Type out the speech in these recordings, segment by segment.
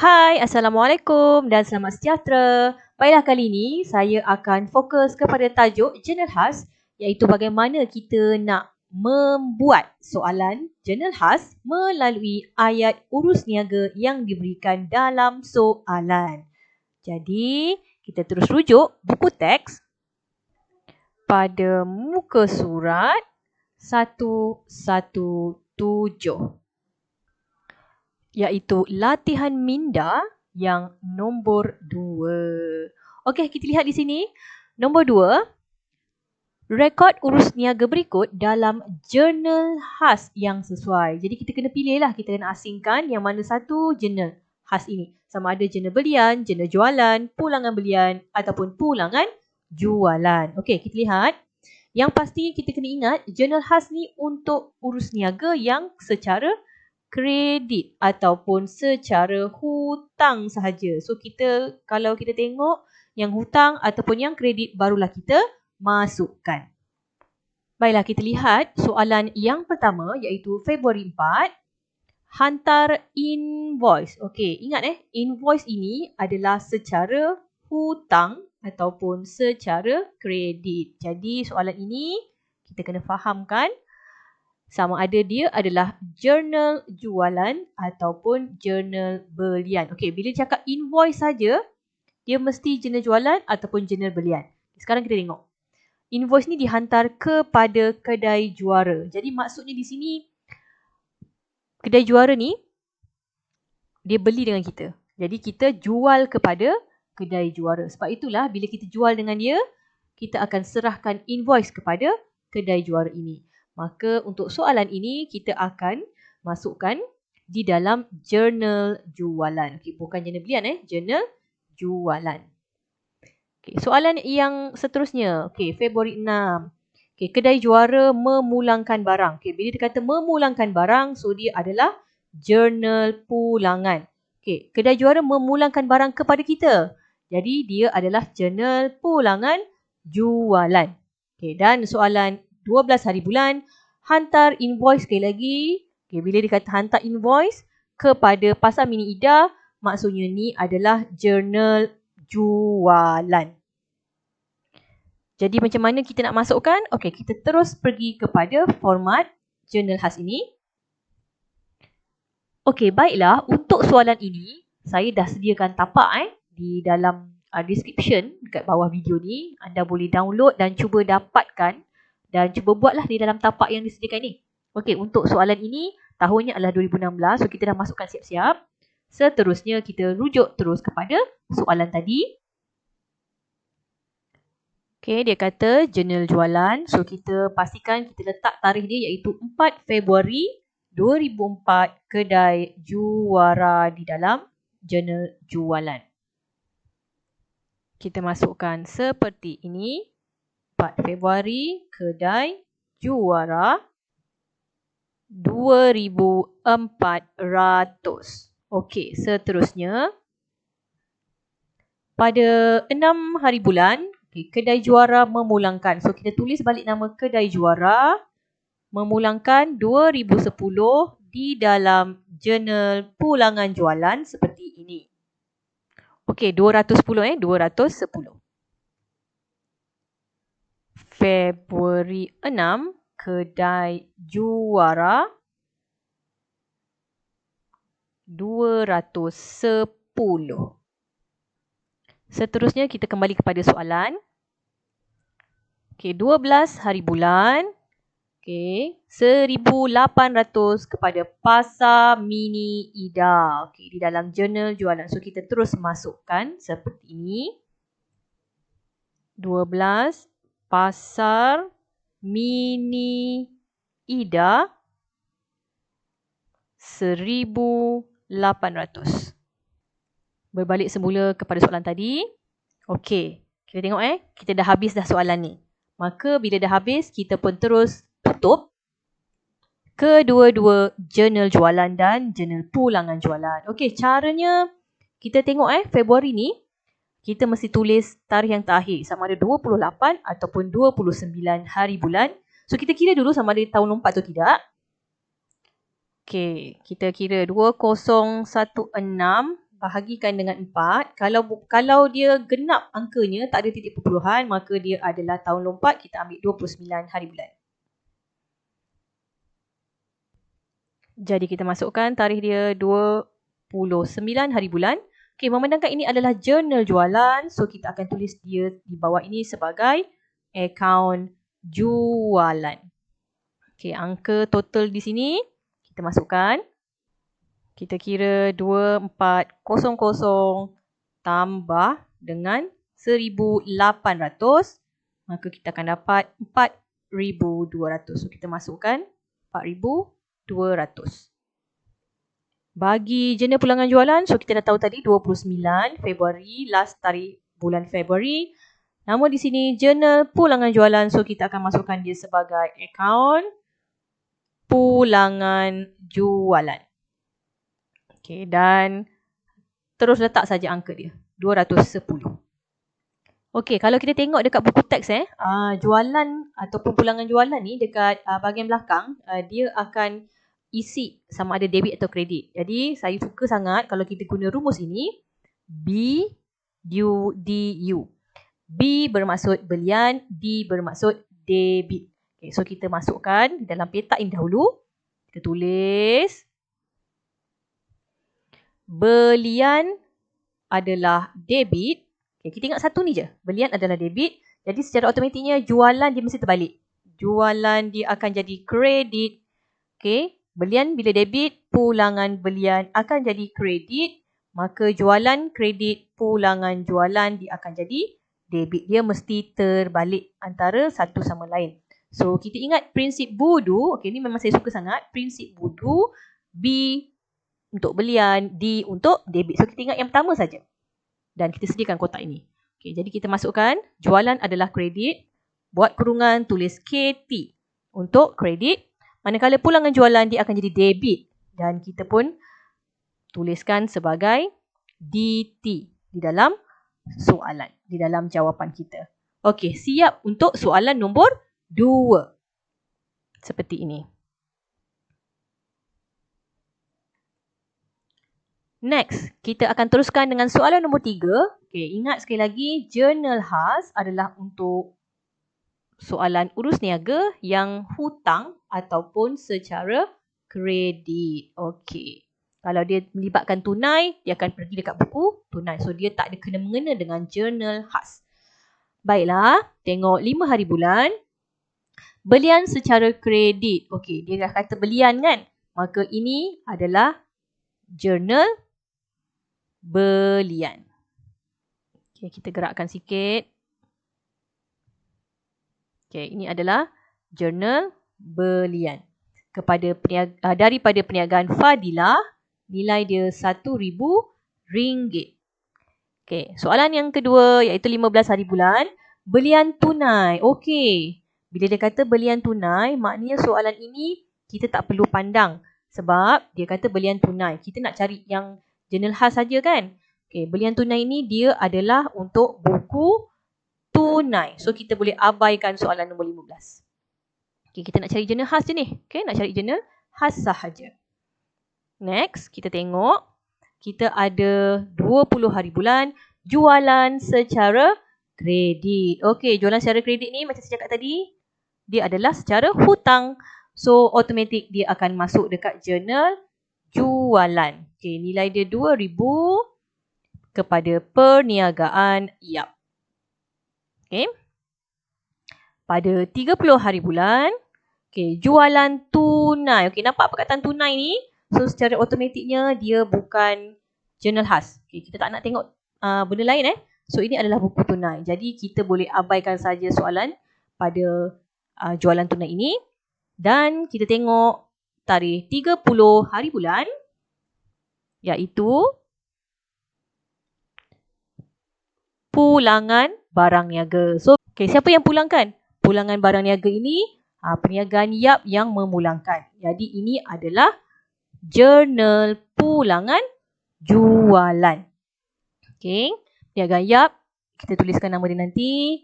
Hai, Assalamualaikum dan selamat sejahtera. Baiklah, kali ini saya akan fokus kepada tajuk jurnal khas, iaitu bagaimana kita nak membuat soalan jurnal khas melalui ayat urus niaga yang diberikan dalam soalan. Jadi, kita terus rujuk buku teks pada muka surat 117. Iaitu latihan minda yang nombor 2. Okey, kita lihat di sini. Nombor 2, rekod urus niaga berikut dalam jurnal khas yang sesuai. Jadi kita kena pilihlah, kita kena asingkan yang mana satu jurnal khas ini. Sama ada jurnal belian, jurnal jualan, pulangan belian ataupun pulangan jualan. Okey, kita lihat. Yang pasti kita kena ingat, jurnal khas ni untuk urus niaga yang secara kredit ataupun secara hutang sahaja. So kalau kita tengok yang hutang ataupun yang kredit barulah kita masukkan. Baiklah, kita lihat soalan yang pertama iaitu Februari 4. Hantar invoice. Okey, ingat invoice ini adalah secara hutang ataupun secara kredit. Jadi soalan ini kita kena fahamkan sama ada dia adalah jurnal jualan ataupun jurnal belian. Okey, bila cakap invoice saja, dia mesti jurnal jualan ataupun jurnal belian. Sekarang kita tengok. Invoice ni dihantar kepada kedai juara. Jadi maksudnya di sini, kedai juara ni, dia beli dengan kita. Jadi kita jual kepada kedai juara. Sebab itulah bila kita jual dengan dia, kita akan serahkan invoice kepada kedai juara ini. Maka untuk soalan ini kita akan masukkan di dalam jurnal jualan. Okey, bukan jurnal belian jurnal jualan. Okey, soalan yang seterusnya. Okey, Februari 6. Okey, kedai juara memulangkan barang. Okey, bila dia kata memulangkan barang, so dia adalah jurnal pulangan. Okey, kedai juara memulangkan barang kepada kita. Jadi dia adalah jurnal pulangan jualan. Okey, dan soalan 12 hari bulan, hantar invoice sekali lagi. Okay, bila dia kata hantar invoice kepada Pasar Mini Ida, maksudnya ni adalah jurnal jualan. Jadi macam mana kita nak masukkan? Okey, kita terus pergi kepada format jurnal khas ini. Okey, baiklah. Untuk soalan ini, saya dah sediakan tapak di dalam description dekat bawah video ni. Anda boleh download dan cuba dapatkan dan cuba buatlah di dalam tapak yang disediakan ini. Okey, untuk soalan ini, tahunnya adalah 2016. So, kita dah masukkan siap-siap. Seterusnya, kita rujuk terus kepada soalan tadi. Okey, dia kata jurnal jualan. So, kita pastikan kita letak tarikh dia iaitu 4 Februari 2004, kedai juara di dalam jurnal jualan. Kita masukkan seperti ini. 4 Februari, kedai juara 2,400. Okey, seterusnya. Pada 6 hari bulan, kedai juara memulangkan. So, kita tulis balik nama kedai juara. Memulangkan 2010 di dalam jurnal pulangan jualan seperti ini. Okey, 210 210. Februari 6, kedai juara 210. Seterusnya kita kembali kepada soalan. Okey, 12 hari bulan. Okey, 1,800 kepada Pasar Mini Ida. Okey, di dalam jurnal jualan. So kita terus masukkan seperti ini. 12 Pasar Mini Ida 1,800. Berbalik semula kepada soalan tadi. Okey, kita tengok kita dah habis dah soalan ni. Maka bila dah habis, kita pun terus tutup kedua-dua jurnal jualan dan jurnal pulangan jualan. Okey, caranya kita tengok Februari ni, kita mesti tulis tarikh yang terakhir sama ada 28 ataupun 29 hari bulan. So kita kira dulu sama ada tahun lompat atau tidak. Okey, kita kira 2016 bahagikan dengan 4. Kalau dia genap angkanya, tak ada titik perpuluhan, maka dia adalah tahun lompat. Kita ambil 29 hari bulan. Jadi kita masukkan tarikh dia 29 hari bulan. Okey, memandangkan ini adalah jurnal jualan, so kita akan tulis dia di bawah ini sebagai akaun jualan. Okey, angka total di sini kita masukkan. Kita kira 2400 tambah dengan 1800, maka kita akan dapat 4200. So kita masukkan 4200. Bagi jurnal pulangan jualan, so kita dah tahu tadi 29 Februari, last tarikh bulan Februari. Namun di sini jurnal pulangan jualan, so kita akan masukkan dia sebagai akaun pulangan jualan. Okey, dan terus letak saja angka dia, 210. Okey, kalau kita tengok dekat buku teks jualan ataupun pulangan jualan ni dekat bahagian belakang, dia akan isi sama ada debit atau kredit. Jadi saya suka sangat kalau kita guna rumus ini, B U D U. B bermaksud belian, D bermaksud debit. Okay, so kita masukkan dalam petak ini dahulu. Kita tulis belian adalah debit. Okay, kita ingat satu ni je. Belian adalah debit. Jadi secara automatiknya jualan dia mesti terbalik. Jualan dia akan jadi kredit. Okay. Belian bila debit, pulangan belian akan jadi kredit. Maka jualan kredit, pulangan jualan dia akan jadi debit. Dia mesti terbalik antara satu sama lain. So kita ingat prinsip Boodoo. Okay, ni memang saya suka sangat. Prinsip Boodoo, B untuk belian, D untuk debit. So kita ingat yang pertama saja. Dan kita sediakan kotak ini. Okay, jadi kita masukkan jualan adalah kredit. Buat kurungan, tulis KT untuk kredit. Manakala pulangan jualan dia akan jadi debit. Dan kita pun tuliskan sebagai DT di dalam soalan. Di dalam jawapan kita. Okey, siap untuk soalan nombor 2. Seperti ini. Next, kita akan teruskan dengan soalan nombor 3. Okey, ingat sekali lagi, jurnal khas adalah untuk soalan urus niaga yang hutang ataupun secara kredit. Okey. Kalau dia melibatkan tunai, dia akan pergi dekat buku tunai. So, dia tak ada kena-mengena dengan jurnal khas. Baiklah, tengok 5 hari bulan. Belian secara kredit. Okey, dia dah kata belian kan? Maka ini adalah jurnal belian. Okey, kita gerakkan sikit. Okey, ini adalah jurnal belian. Daripada perniagaan Fadilah, nilai dia RM1,000. Okey, soalan yang kedua iaitu 15 hari bulan. Belian tunai. Okey, bila dia kata belian tunai, maknanya soalan ini kita tak perlu pandang. Sebab dia kata belian tunai. Kita nak cari yang jurnal khas saja kan? Okey, belian tunai ini dia adalah untuk buku tunai. So, kita boleh abaikan soalan nombor 15. Okey, kita nak cari jurnal khas je ni. Okey, nak cari jurnal khas sahaja. Next, kita tengok. Kita ada 20 hari bulan. Jualan secara kredit. Okey, jualan secara kredit ni macam saya cakap tadi, dia adalah secara hutang. So, automatik dia akan masuk dekat jurnal jualan. Okey, nilai dia RM2,000 kepada perniagaan Yap. Okey. Pada 30 hari bulan, okey, jualan tunai. Okey, nampak perkataan tunai ni? So, secara automatiknya dia bukan jurnal khas. Okey, kita tak nak tengok benda lain So, ini adalah buku tunai. Jadi, kita boleh abaikan saja soalan pada jualan tunai ini. Dan kita tengok tarikh 30 hari bulan, iaitu pulangan barang niaga. So, siapa yang pulangkan? Pulangan barang niaga ini, perniagaan Yap yang memulangkan. Jadi, ini adalah jurnal pulangan jualan. Okey, perniagaan Yap, kita tuliskan nama dia nanti.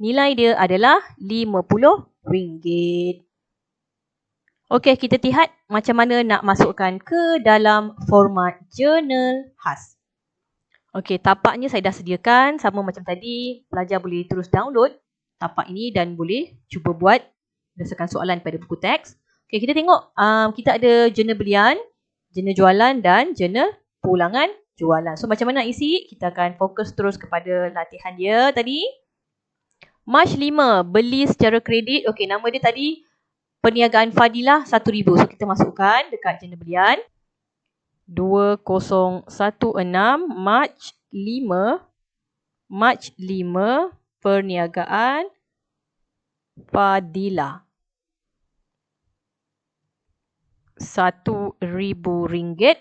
Nilai dia adalah RM50. Okey, kita lihat macam mana nak masukkan ke dalam format jurnal khas. Okey, tapaknya saya dah sediakan sama macam tadi. Pelajar boleh terus download tapak ini dan boleh cuba buat berdasarkan soalan pada buku teks. Okey, kita tengok kita ada jurnal belian, jurnal jualan dan jurnal pulangan jualan. So macam mana isi? Kita akan fokus terus kepada latihan dia tadi. Mac 5, beli secara kredit. Okey, nama dia tadi perniagaan Fadilah RM1,000. So kita masukkan dekat jurnal belian. 2016 Mac 5 perniagaan Fadilah RM1,000.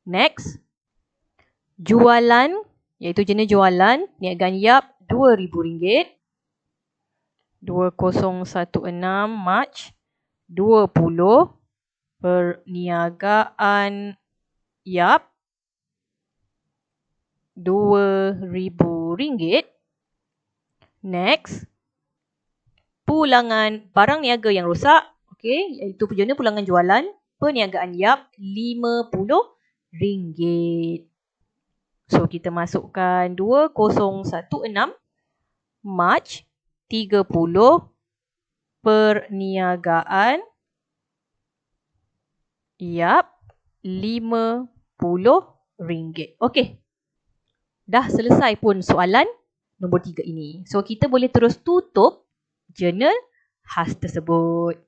Next, jualan, iaitu jenis jualan perniagaan Yap RM2,000. 2016 Mac 20 perniagaan Yap RM2,000. Next, pulangan barang niaga yang rosak, okey, iaitu jurnal pulangan jualan perniagaan Yap RM50. So kita masukkan 2016 Mac 30 perniagaan Yap RM50. Okey. Dah selesai pun soalan nombor 3 ini. So kita boleh terus tutup jurnal khas tersebut.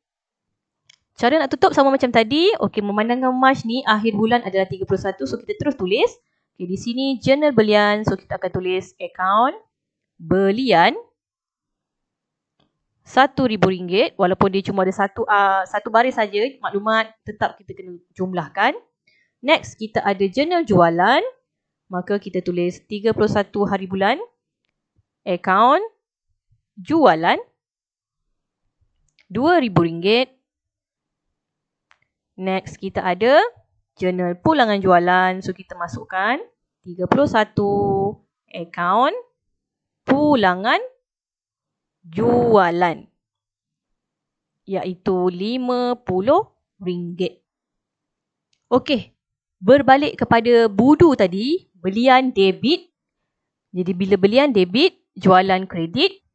Cara nak tutup sama macam tadi. Okey, memandangkan Mac ni akhir bulan adalah 31. So kita terus tulis. Okey, di sini jurnal belian. So kita akan tulis akaun belian RM1,000. Walaupun dia cuma ada satu baris saja, maklumat tetap kita kena jumlahkan. Next, kita ada jurnal jualan. Maka kita tulis 31 hari bulan. Akaun jualan RM2,000. Next, kita ada jurnal pulangan jualan. So kita masukkan 31 akaun pulangan jualan, iaitu RM50. Okey, berbalik kepada budu tadi, belian debit. Jadi bila belian debit, jualan kredit,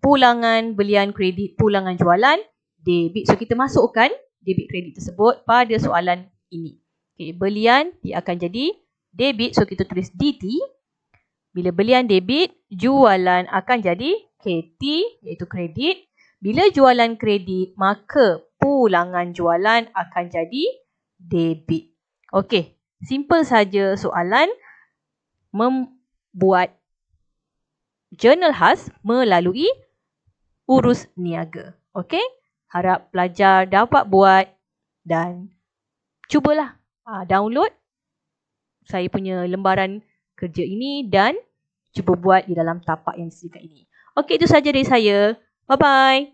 pulangan belian kredit, pulangan jualan debit. So kita masukkan debit kredit tersebut pada soalan ini. Okey, belian dia akan jadi debit, so kita tulis DT. Bila belian debit, jualan akan jadi KT, iaitu kredit. Bila jualan kredit, maka pulangan jualan akan jadi debit. Okey, simple saja soalan membuat jurnal khas melalui urus niaga. Okey, harap pelajar dapat buat dan cubalah download saya punya lembaran kerja ini dan cuba buat di dalam tapak yang disediakan ini. Okey, itu saja dari saya. Bye-bye.